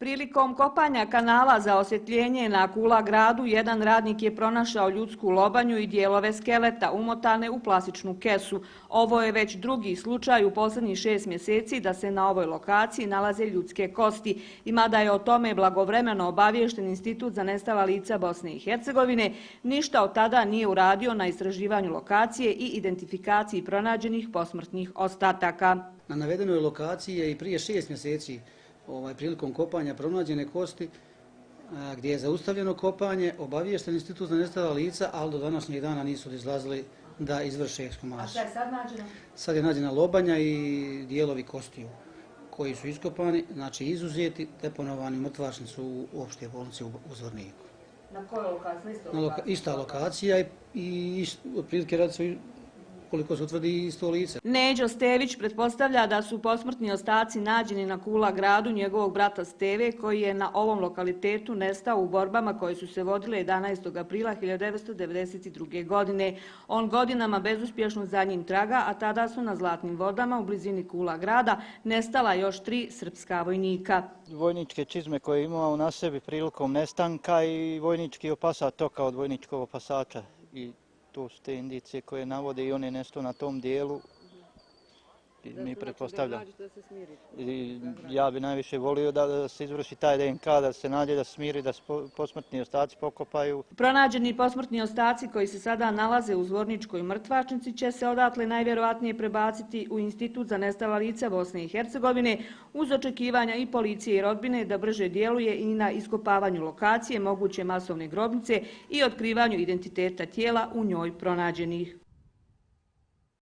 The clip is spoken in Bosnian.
Prilikom kopanja kanala za osvjetljenje na Kula gradu, jedan radnik je pronašao ljudsku lobanju i dijelove skeleta umotane u plastičnu kesu. Ovo je već drugi slučaj u posljednjih 6 mjeseci da se na ovoj lokaciji nalaze ljudske kosti. I mada je o tome blagovremeno obaviješten Institut za nestala lica Bosne i Hercegovine, ništa od tada nije uradio na istraživanju lokacije i identifikaciji pronađenih posmrtnih ostataka. Na navedenoj lokaciji je i prije 6 mjeseci prilikom kopanja pronađene kosti, gdje je zaustavljeno kopanje, obaviješten Institut za nestala lica, ali do današnjeg dana nisu izlazili da izvrše ekshumaciju. A šta je sad nađeno? Sad je nađena lobanja i dijelovi kostiju koji su iskopani, znači izuzeti, deponovani u mrtvačnicu u opštoj bolnici u Zvorniku. Na kojoj lokaciji? Ista lokacija i otprilike radi se koliko se utvrdi isto lice. Neđo Stević pretpostavlja da su posmrtni ostaci nađeni na Kula gradu njegovog brata Steve, koji je na ovom lokalitetu nestao u borbama koje su se vodile 11. aprila 1992. godine. On godinama bezuspješno za njim traga, a tada su na Zlatnim vodama u blizini Kula grada nestala još 3 srpska vojnika. Vojničke čizme koje je imao na sebi prilikom nestanka i vojnički opasač toka od vojničkog opasača. To su te indicije koje navode i on je nestao na tom dijelu. Mi pretpostavljamo. Ja bi najviše volio da se izvrši taj DNK, da se nađe, da se smiri, da se posmrtni ostaci pokopaju. Pronađeni posmrtni ostaci koji se sada nalaze u Zvorničkoj mrtvačnici će se odatle najvjerovatnije prebaciti u Institut za nestala lica Bosne i Hercegovine uz očekivanja i policije i rodbine da brže djeluje i na iskopavanju lokacije moguće masovne grobnice i otkrivanju identiteta tijela u njoj pronađenih.